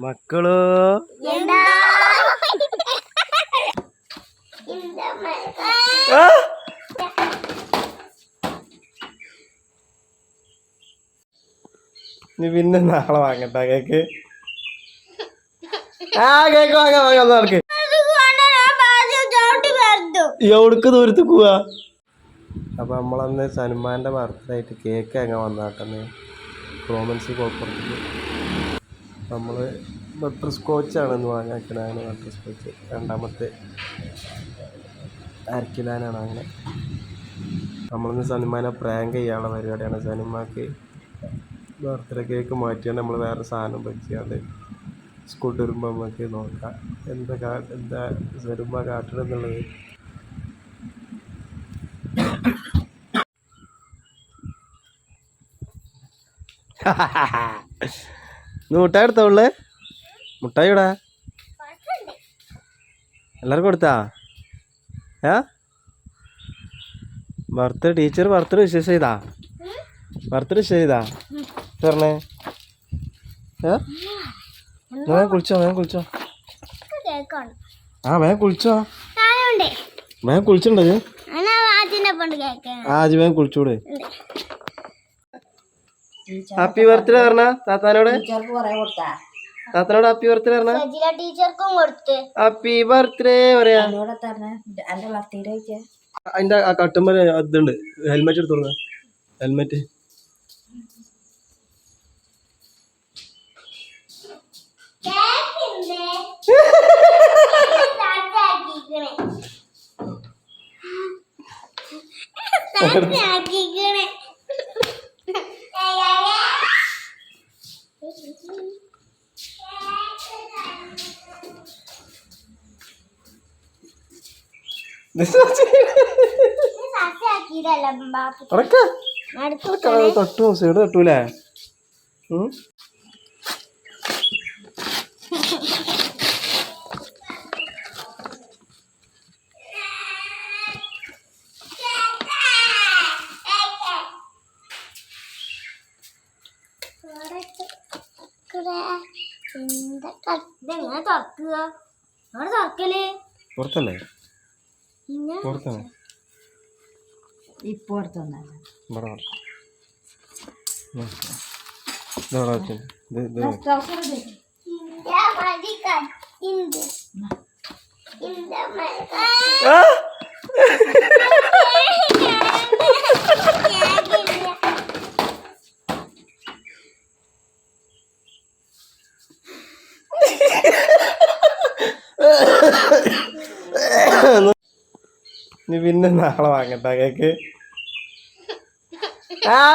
മക്കളോ നീ പിന്നെ നാളെ വാങ്ങട്ടാ കേക്ക്. കേക്ക് വാങ്ങാൻ നടക്ക്. എവിടക്ക് ദൂരത്ത് പോവാ? അപ്പൊ നമ്മളന്ന് സനുമാന്റെ ബർത്ത്ഡേ ആയിട്ട് കേക്ക് അങ്ങ് വന്നാട്ടെന്ന് റോമൻസ് കോപ്പുറത്ത്. നമ്മള് ബട്ടർ സ്കോച്ചാണെന്ന് വാങ്ങാക്കണാണ്. ബട്ടർ സ്കോച്ച് രണ്ടാമത്തെ അരക്കിലാനാണ്. അങ്ങനെ നമ്മളിന്ന് സനുമാനെ പ്രാങ്ക് ചെയ്യാനുള്ള പരിപാടിയാണ്. സനുമാക്ക് ബർത്ത്ഡേ കേക്ക് മാറ്റിയാണ് നമ്മൾ വേറെ സാധനം വെച്ചാണ്ട് സ്കൂളിൽ വരുമ്പോൾ നമുക്ക് നോക്കാം എന്താ സനുമ കാട്ടണമെന്നുള്ളത്. മുട്ടായി എടുത്തോള്. മുട്ടായി ഇടാ എല്ലാവർക്കും കൊടുത്താ? ടീച്ചർ ബർത്ത്ഡേ വിശേഷം ചെയ്താ? ബർത്ത്ഡേ ചെയ്താ പറഞ്ഞേ? വേഗം കുളിച്ചോ, വേഗം കുളിച്ചോ. വേഗം കുളിച്ചോ. വേഗം കുളിച്ചിട്ടുണ്ടോ? വേഗം കുളിച്ചൂടെ. ഹാപ്പി ബർത്ത്ഡേ പറഞ്ഞ താത്താനോട്. താത്തനോട് ഹാപ്പി ബർത്ത്ഡേ പറഞ്ഞ. ഹാപ്പി ബർത്ത്ഡേ പറയാ. അതിന്റെ ആ കട്ടുമ്പോ അതുണ്ട്. ഹെൽമെറ്റ് എടുത്തു കൊടുക്ക. ഹെൽമെറ്റ് തട്ടു. സൈഡ് തട്ടൂലേ? പുറത്തല്ലേ? പുറത്താണ്. ഇപ്പൊ നീ പിന്നെ നാളെ വാങ്ങട്ടാ കേക്ക്.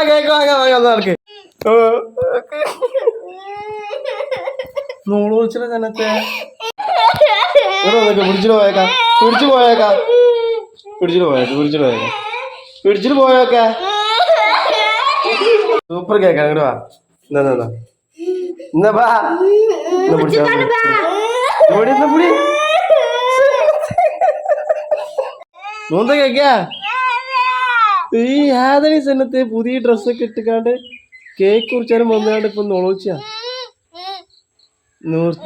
കേക്ക് വാങ്ങാൻ നടക്ക്. നോള് വിളിച്ചിട്ട് തന്നത്തെ പിടിച്ചിട്ട് പോയേക്കാം. സൂപ്പർ കേക്കാ. ഇങ്ങോട്ട് വാ. എന്നാ പിടിച്ചാ മൂന്ന കേക്കാ. ഈ യാതനി സന്നത്ത് പുതിയ ഡ്രസ്സൊക്കെ ഇട്ടിക്കാണ്ട് കേക്ക് കുറിച്ചാലും വന്നാണ്ട് ഇപ്പൊ നോളോച്ചാ.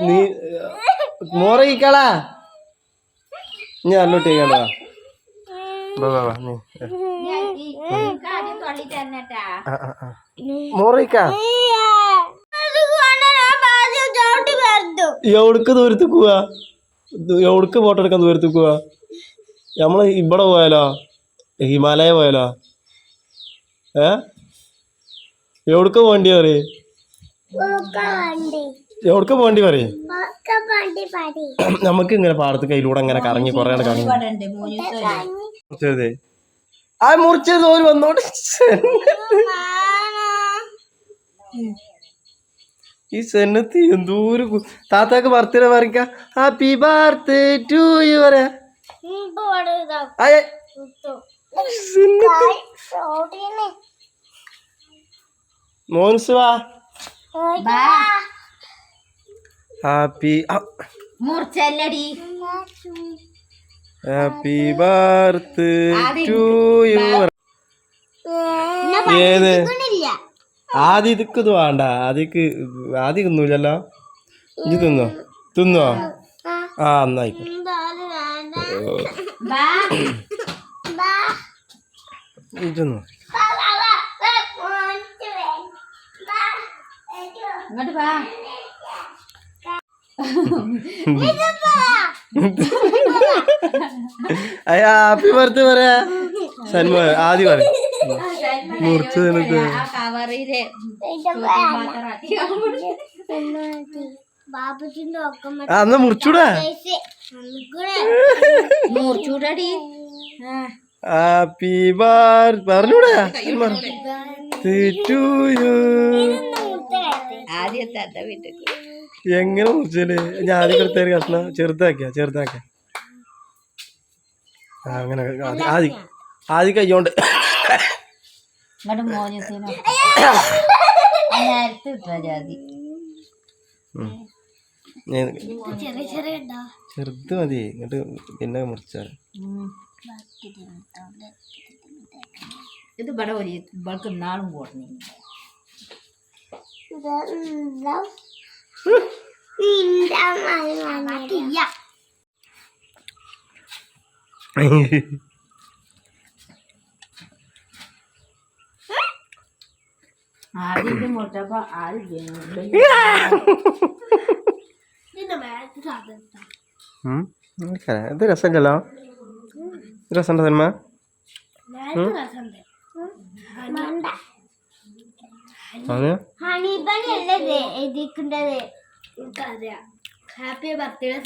നീ മോറയിക്കളാ. ഞാൻ അല്ലോട്ടേക്കാണ്ടാ. മോറയിക്കാ. എവിടക്ക് ദൂരത്ത് പോവാ? എവിടക്ക് ഫോട്ടോ എടുക്കാൻ ദൂരത്ത് പോവാ? നമ്മള് ഇവിടെ പോയാലോ? ഹിമാലയ പോയാലോ? എവിടക്ക പോണ്ടി പറയ്. എവിടക്ക പോണ്ടി പറയ്. നമുക്ക് ഇങ്ങനെ പാടത്ത് കയ്യിലൂടെ അങ്ങനെ കറങ്ങി കൊറേ കറങ്ങി ആ മുറിച്ചത് ഓര് വന്നോണ്ട്. ഈ സെന്നത്ത് എന്തോരം താത്താക്ക് ബർത്ത്ഡേ പറയാ. ഹാപ്പി ബർത്ത്ഡേ ടു യു പറയാ. മോൻസുവാ happy happy birthday to you. ഏത് ആദ്യം ഇതൊക്കെ ഇത് വേണ്ട. ആദ്യമൊന്നുമില്ലല്ലോ. ഇജ്ജ് തിന്നോ തിന്നോ ആ എന്നായിക്കോട്ടെ തിന്നോ ഇങ്ങോട്ട് വാ ഹാപ്പി ബർത്ത്ഡേ പറയാ സൽമാ ആദ്യം പറയാ മുറിച്ച് നിനക്ക് എന്നാ മുറിച്ചൂടാ മുറിച്ചൂടാടി ഹാപ്പി ബർത്ത് പറഞ്ഞൂടാ ആദ്യത്തെ വീട്ടിൽ എങ്ങനെ മുറിച്ചല്ലേ ഞാൻ ആദ്യം കൊടുത്തേര് കഷ്ണം ചെറുതാക്കിയ അങ്ങനെ ആദ്യം കയ്യോണ്ട് ഇങ്ങോട്ട് മോനത്തിനോ നേരത്തെ ഇട്ടാ ജാതി ചെറുത് മതി ഇങ്ങോട്ട് പിന്നെ മുറിച്ചാൽ ഇത് ഇവിടെ ഒരു ഇവൾക്ക് നാളും പോടണേ ആദ്യം മുട്ടപ്പോ ഇത് രസമല്ലോ രസമുണ്ടോ സിനിമ ഹണിബണിയല്ലേ എഴുതിക്കുന്നത് ഹാപ്പി ബർത്ത്ഡേ